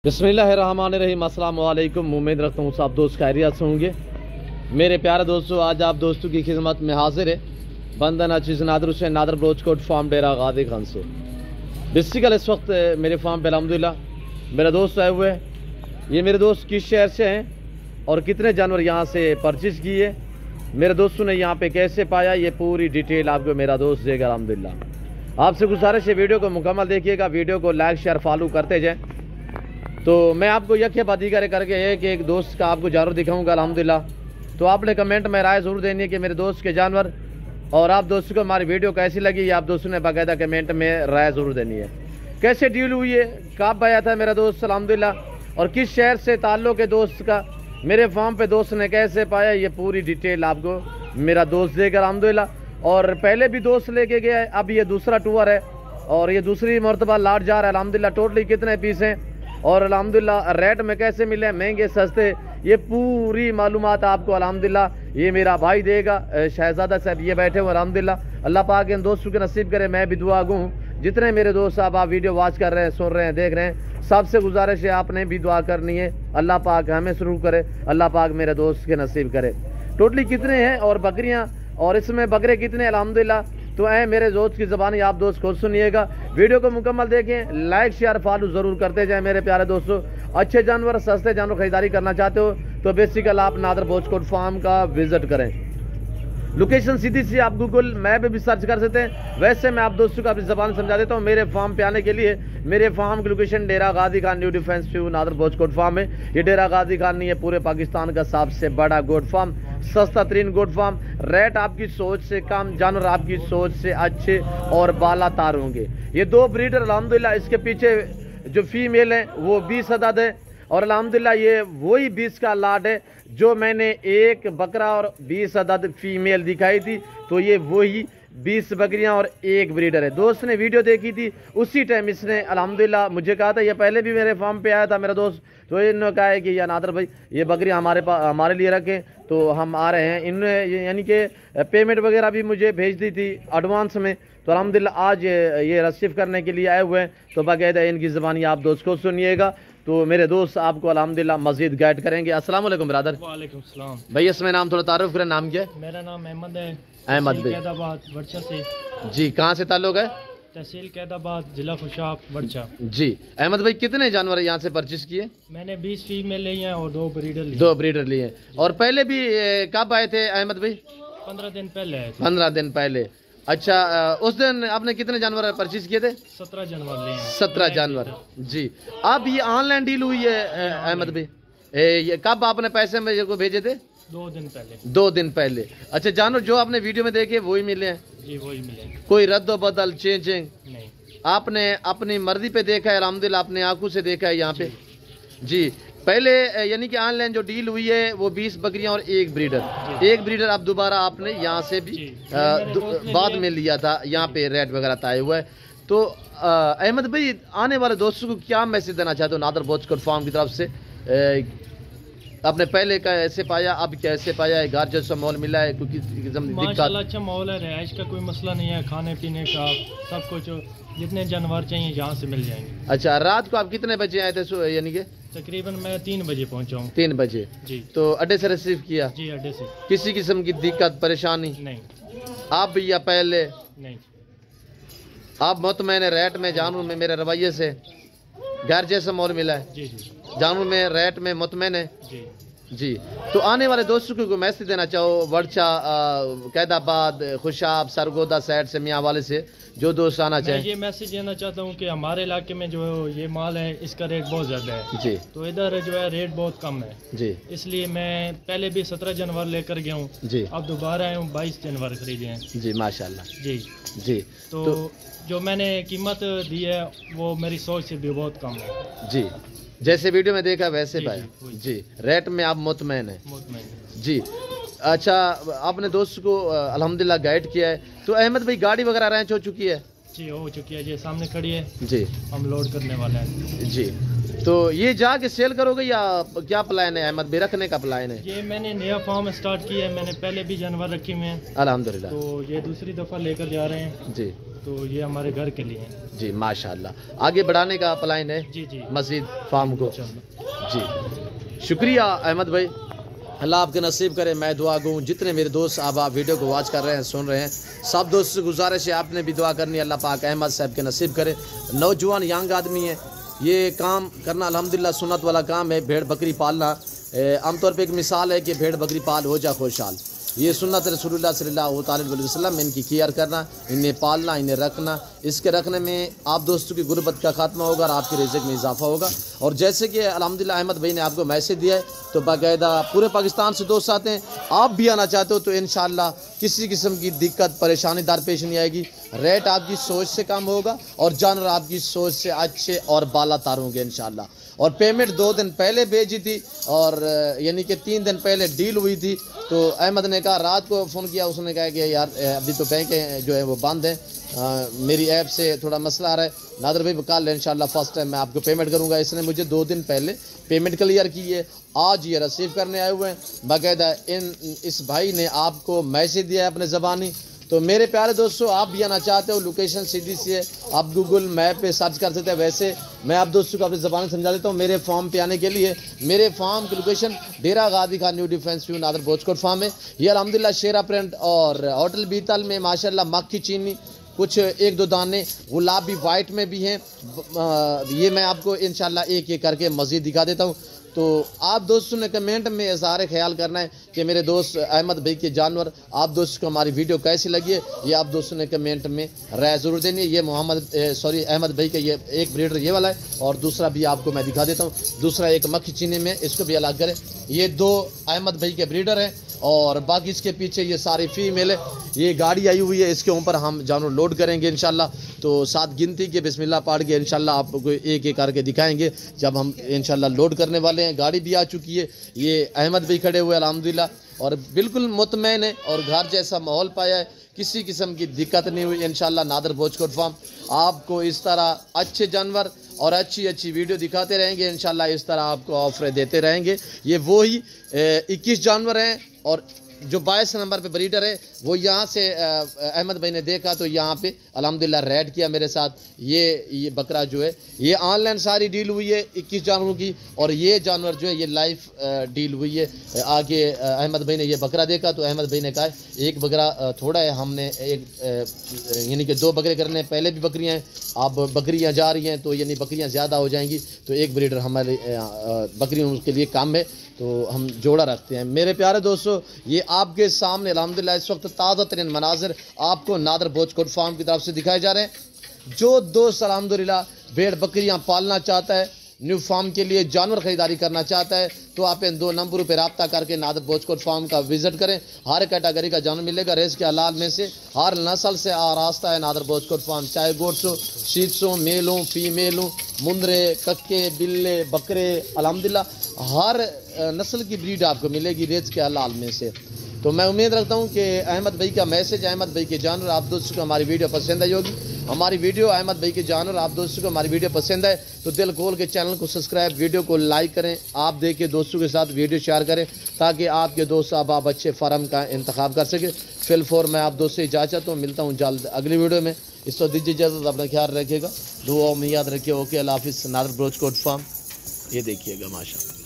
बिस्मिल्लाहिर्रहमानिर्रहीम। अस्सलाम वालेकुम। उम्मीद रखता हूँ सब दोस्त खैरियत से होंगे। मेरे प्यारे दोस्तों, आज आप दोस्तों की खिदमत में हाजिर है बंदन अचीज़ नादर हुसैन नादर ब्रोचकोट फार्म डेरा गादी खान से। बेसिकल इस वक्त मेरे फार्म पे अल्हम्दुलिल्लाह मेरा दोस्त आए हुए हैं। ये मेरे दोस्त किस शहर से हैं और कितने जानवर यहाँ से परचेज़ किए, मेरे दोस्तों ने यहाँ पे कैसे पाया, ये पूरी डिटेल आपको मेरा दोस्त देगा अल्हम्दुलिल्लाह। आपसे गुजारिश है वीडियो को मुकम्मल देखिएगा, वीडियो को लाइक शेयर फॉलो करते जाएँ। तो मैं आपको यह बादी करके एक दोस्त का आपको जानवर दिखाऊंगा अल्हम्दुलिल्लाह। तो आपने कमेंट में राय ज़रूर देनी है कि मेरे दोस्त के जानवर और आप दोस्तों को हमारी वीडियो कैसी लगी, ये आप दोस्तों ने बाकायदा कमेंट में राय ज़रूर देनी है। कैसे डील हुई है, कब आया था मेरा दोस्त अल्हम्दुलिल्लाह, और किस शहर से ताल्लुक़ है दोस्त का, मेरे फार्म पे दोस्त ने कैसे पाया, ये पूरी डिटेल आपको मेरा दोस्त देगा अल्हम्दुलिल्लाह। और पहले भी दोस्त लेके गया है, अब ये दूसरा टूर है और ये दूसरी मरतबा लाट जा रहा है अल्हम्दुलिल्लाह। टोटली कितने पीस हैं और अल्हम्दुलिल्लाह रेट में कैसे मिले, महंगे सस्ते, ये पूरी मालूमात आपको अल्हम्दुलिल्लाह ये मेरा भाई देगा। शहजादा साहब ये बैठे हुए अल्हम्दुलिल्लाह। अल्लाह पाक इन दोस्तों के नसीब करे, मैं भी दुआ गूँ। जितने मेरे दोस्त साहब आप वीडियो वॉच कर रहे हैं, सुन रहे हैं, देख रहे हैं, सबसे गुजारिश है आपने भी दुआ करनी है। अल्लाह पाक हमें शुरू करे, अल्लाह पाक मेरे दोस्त के नसीब करे। टोटली कितने हैं और बकरियाँ और इसमें बकरे कितने अल्हम्दुलिल्लाह, तो मेरे दोस्त की ज़बानी आप दोस्त खुद सुनिएगा। वीडियो को मुकम्मल देखें, लाइक शेयर फॉलो ज़रूर करते जाएं। मेरे प्यारे दोस्तों, अच्छे जानवर सस्ते जानवर खरीदारी करना चाहते हो तो बेसिकल आप नादर ब्रोचकोट फार्म का विज़िट करें। लोकेशन सीधी सी आप गूगल मैप पे भी सर्च कर सकते हैं। वैसे मैं आप दोस्तों को अपनी ज़बान समझा देता हूँ। मेरे फार्म पे आने के लिए मेरे फार्म की लोकेशन डेरा गादी खान न्यू डिफेंस व्यू नादर ब्रोचकोट फार्म है। ये डेरा गादी खान नहीं है, पूरे पाकिस्तान का सबसे बड़ा गोट फार्म, सस्ता तरीन गोट फार्म। रेट आपकी सोच से कम, जानवर आपकी सोच से अच्छे और बाला तार होंगे। ये दो ब्रीडर अल्हम्दुलिल्लाह, इसके पीछे जो फीमेल है वो 20 अदद है और अल्हम्दुलिल्लाह ये वही 20 का लाट है जो मैंने एक बकरा और 20 अदद फीमेल दिखाई थी। तो ये वही 20 बकरियां और एक ब्रीडर है। दोस्त ने वीडियो देखी थी, उसी टाइम इसने अल्हम्दुलिल्लाह मुझे कहा था, ये पहले भी मेरे फार्म पे आया था मेरा दोस्त, तो इन्होंने कहा है कि या नादर भाई ये बकरियां हमारे लिए रखें, तो हम आ रहे हैं। इन्होंने यानी कि पेमेंट वगैरह भी मुझे भेज दी थी एडवांस में। तो अल्हम्दुलिल्लाह आज ये रिसीव करने के लिए आए हुए हैं। तो बाकायदा इनकी ज़बानी आप दोस्त को सुनिएगा। तो मेरे दोस्त आपको अल्हम्दुलिल्लाह मज़ीद गाइड करेंगे। अस्सलाम वालेकुम ब्रदर। वालेकुम सलाम भाई, इसमें नाम थोड़ा तारुफ करें, नाम क्या है? मेरा नाम अहमद है। अहमद भाई, कैदाबाद वर्चा से। जी, कहाँ से ताल्लुक़ है? तहसील कैदाबाद, जिला खुशाब, वर्चा। जी अहमद भाई, कितने जानवर यहाँ से परचेज किए? मैंने 20 फीमेल ली हैं और 2 ब्रीडर लिए। 2 ब्रीडर लिए। और पहले भी कब आए थे अहमद भाई? 15 दिन पहले आए थे। 15 दिन पहले। अच्छा, उस दिन आपने कितने जानवर परचेज किए थे? 17 जानवर लिए हैं। 17 जानवर। जी, अब ये ऑनलाइन डील हुई है अहमद भाई, ये कब आपने पैसे मेरे को भेजे थे? 2 दिन पहले। 2 दिन पहले। अच्छा, जानवर जो आपने वीडियो में देखे वही मिले हैं? जी वही मिले। कोई रद्द बदल चेंजिंग नहीं, आपने अपनी मर्जी पे देखा है अल्हम्दुलिल्लाह, अपने आंखों से देखा है यहाँ पे? जी, पहले यानी कि ऑनलाइन जो डील हुई है वो 20 बकरियां और एक ब्रीडर अब दोबारा आपने यहाँ से भी बाद में लिया था, यहाँ पे रेट वगैरह तय हुआ है। तो अहमद भाई, आने वाले दोस्तों को क्या मैसेज देना चाहते हो नादर ब्रोचकोट फार्म की तरफ से? आपने पहले कैसे पाया, अब कैसे पाया है? घर जैसा माहौल मिला है? क्योंकि माशाल्लाह अच्छा माहौल है, रहाइश का कोई मसला नहीं है, खाने पीने का सब कुछ, जितने जानवर चाहिए यहाँ से मिल जाएंगे। अच्छा, रात को आप कितने बजे आए थे? यानी कि तकरीबन मैं 3 बजे पहुँचा हूँ। 3 बजे जी। तो अड्डे से रिसीव किया? जी अड्डे से। किसी किस्म की दिक्कत परेशानी नहीं। आप या पहले? नहीं। आप मुतमईन रेट में, जानवर में मेरे रवैये से घर जैसा माहौल मिला है? जी जी। जानवर में रेट में मुतमईन है? जी जी। तो आने वाले दोस्तों को मैसेज देना चाहो, वर्चा, कैदाबाद, खुशाब, सरगोदा साइड से, मियाँ वाले से जो दोस्त आना मैं चाहें? ये मैसेज देना चाहता हूँ कि हमारे इलाके में जो ये माल है इसका रेट बहुत ज़्यादा है। जी। तो इधर जो है रेट बहुत कम है। जी। इसलिए मैं पहले भी 17 जानवर लेकर गया हूँ। जी। अब दोबारा आया हूँ, 22 जानवर खरीदे हैं। जी माशाल्लाह। जी जी। तो जो मैंने कीमत दी है वो मेरी सोच से भी बहुत कम है। जी, जैसे वीडियो में देखा वैसे जी, पाया। जी, जी, रेट में आप मुतमईन है? मुतमईन। जी। अच्छा, आपने दोस्त को अल्हम्दुलिल्लाह गाइड किया है। तो अहमद भाई, गाड़ी वगैरह अरेंज हो चुकी है? जी हो चुकी है, ये सामने खड़ी है। जी। हम लोड करने वाले हैं। जी। تو یہ جا کے سیل کرو گے یا کیا پلان ہے احمد بھائی, رکھنے کا پلان ہے؟ یہ میں نے نیا فارم اسٹارٹ کیا ہے, میں نے پہلے بھی جانور رکھے ہوئے ہیں الحمدللہ. تو یہ دوسری دفعہ لے کر جا رہے ہیں. جی تو یہ ہمارے گھر کے لیے ہیں. جی ماشاءاللہ. آگے بڑھانے کا پلان ہے جی جی مزید فارم کو؟ انشاءاللہ. جی شکریہ احمد بھائی, اللہ آپ کے نصیب کرے. میں دعا گوں جتنے میرے دوست اب آپ ویڈیو کو واچ کر رہے ہیں, سن رہے ہیں, سب دوست سے گزارش ہے آپ نے بھی دعا کرنی, اللہ پاک احمد صاحب کے نصیب کرے. نوجوان ینگ آدمی ہے, یہ کام کرنا الحمدللہ سنت والا کام ہے. بھیڑ بکری پالنا عام طور پہ ایک مثال ہے کہ بھیڑ بکری پال ہو جا خوشحال. یہ سنت رسول اللہ صلی اللہ تعالی علیہ وسلم, ان کی کیئر کرنا, انہیں پالنا, انہیں رکھنا. اس کے رکھنے میں آپ دوستوں کی غربت کا خاتمہ ہوگا اور آپ کے رزق میں اضافہ ہوگا. اور جیسے کہ الحمدللہ احمد بھائی نے آپ کو میسج دیا ہے, تو باقاعدہ پورے پاکستان سے دوست آتے ہیں. آپ بھی آنا چاہتے ہو تو انشاءاللہ کسی قسم کی دقت پریشانی درپیش نہیں آئے گی. ریٹ آپ کی سوچ سے کم ہوگا اور جانور آپ کی سوچ سے اچھے اور بالا تار ہوں گے انشاءاللہ. اور پیمنٹ 2 دن پہلے بھیجی تھی, اور یعنی کہ 3 دن پہلے ڈیل ہوئی تھی. تو احمد نے کہا, رات کو فون کیا, اس نے کہا کہ یار ابھی تو بینک جو ہے وہ بند ہے, میری ایپ سے تھوڑا مسئلہ آ رہا ہے. نادر بھائی کال انشاءاللہ فرسٹ ٹائم میں آپ کو پیمنٹ کروں گا. اس نے مجھے 2 دن پہلے پیمنٹ کلیئر کی ہے, آج یہ ریسیو کرنے آئے ہوئے ہیں. باقاعدہ اس بھائی نے آپ کو میسج دیا ہے اپنے زبانی. تو میرے پیارے دوستوں, آپ بھی آنا چاہتے ہو, لوکیشن سیدھی سی ہے, آپ گوگل میپ پہ سرچ کر سکتے ہیں. ویسے میں آپ دوستوں کو اپنی زبان سمجھا دیتا ہوں. میرے فارم پہ آنے کے لیے, میرے فارم کی لوکیشن ڈیرا Ghazi Khan new defence view نادر بوچکوٹ فارم ہے. یہ الحمدللہ شیرا پرنٹ اور ہوٹل بیتل میں ماشاءاللہ مکھی چینی, کچھ 1-2 دانے گلابی وائٹ میں بھی ہیں. یہ میں آپ کو انشاءاللہ ایک ایک کر کے مزید دکھا دیتا ہوں. تو آپ دوستوں نے کمنٹ میں اظہار خیال کرنا ہے کہ میرے دوست احمد بھائی کے جانور آپ دوستوں کو ہماری ویڈیو کیسی لگی ہے, یہ آپ دوستوں نے کمنٹ میں رائے ضرور دینی ہے. یہ احمد بھائی کا یہ ایک بریڈر یہ والا ہے, اور دوسرا بھی آپ کو میں دکھا دیتا ہوں. دوسرا ایک مکھی چینے میں, اس کو بھی الگ کریں. یہ 2 احمد بھائی کے بریڈر ہیں, اور باقی اس کے پیچھے یہ ساری فیمیل ہے. یہ گاڑی آئی ہوئی ہے, اس کے اوپر ہم جانور لوڈ کریں گے انشاءاللہ. تو 7 گنتی کے بسم اللہ پڑھ کے انشاءاللہ آپ کو ایک ایک کر کے دکھائیں گے جب ہم انشاءاللہ لوڈ کرنے والے ہیں. گاڑی بھی آ چکی ہے, یہ احمد بھائی کھڑے ہوئے الحمدللہ, اور بالکل مطمئن ہے, اور گھر جیسا ماحول پایا ہے, کسی قسم کی دقت نہیں ہوئی انشاءاللہ. نادر بوچکوٹ فارم آپ کو اس طرح اچھے جانور اور اچھی ویڈیو دکھاتے رہیں گے انشاءاللہ. اس طرح آپ کو آفریں دیتے رہیں گے. یہ وہی 21 جانور ہیں, اور جو 22 نمبر پہ بریڈر ہے وہ یہاں سے احمد بھائی نے دیکھا تو یہاں پہ الحمدللہ ریڈ کیا میرے ساتھ. یہ بکرا جو ہے یہ آن لائن ساری ڈیل ہوئی ہے 21 جانوروں کی, اور یہ جانور جو ہے یہ لائف ڈیل ہوئی ہے. آگے احمد بھائی نے یہ بکرا دیکھا تو احمد بھائی نے کہا ایک بکرا تھوڑا ہے, ہم نے ایک یعنی کہ 2 بکرے کرنے, پہلے بھی بکریاں ہیں, اب بکریاں جا رہی ہیں تو یعنی بکریاں زیادہ ہو جائیں گی, تو ایک بریڈر ہمارے بکریوں کے لیے کام ہے, تو ہم جوڑا رکھتے ہیں. میرے پیارے دوستو, یہ آپ کے سامنے الحمدللہ اس وقت تازہ ترین مناظر آپ کو نادر بوچکوٹ فارم کی طرف سے دکھائے جا رہے ہیں. جو دوست الحمدللہ بھیڑ بکریاں پالنا چاہتا ہے, نیو فارم کے لیے جانور خریداری کرنا چاہتا ہے, تو آپ ان 2 نمبروں پہ رابطہ کر کے نادر بوچکوٹ فارم کا وزٹ کریں. ہر کیٹاگری کا جانور ملے گا, ریس کے حلال میں سے ہر نسل سے آراستہ ہے نادر بوچکوٹ فارم. چاہے گوٹس ہو, شیٹس ہو, میل ہوں, فیمیل ہوں, مندرے, ککے, بلے, بکرے, الحمدللہ ہر نسل کی بریڈ آپ کو ملے گی ریس کے حلال میں سے. تو میں امید رکھتا ہوں کہ احمد بھائی کا میسج, احمد بھائی کے جانور آپ دوستوں کو ہماری ویڈیو پسند آئی ہوگی. ہماری ویڈیو احمد بھائی کے جانور آپ دوستوں کو ہماری ویڈیو پسند ہے تو دل کھول کے چینل کو سبسکرائب, ویڈیو کو لائک کریں, آپ دیکھیں دوستوں کے ساتھ ویڈیو شیئر کریں تاکہ آپ کے دوست آپ اچھے فارم کا انتخاب کر سکیں. فی الفور میں آپ دوست سے اجازت چاہتا ہوں, ملتا ہوں جلد اگلی ویڈیو میں. اس کو دیجیے اجازت, اپنا خیال رکھیے گا, دعاؤں میں یاد رکھیے. اوکے, اللہ حافظ. نادر بوچکوٹ فارم یہ دیکھیے گا ماشاءاللہ.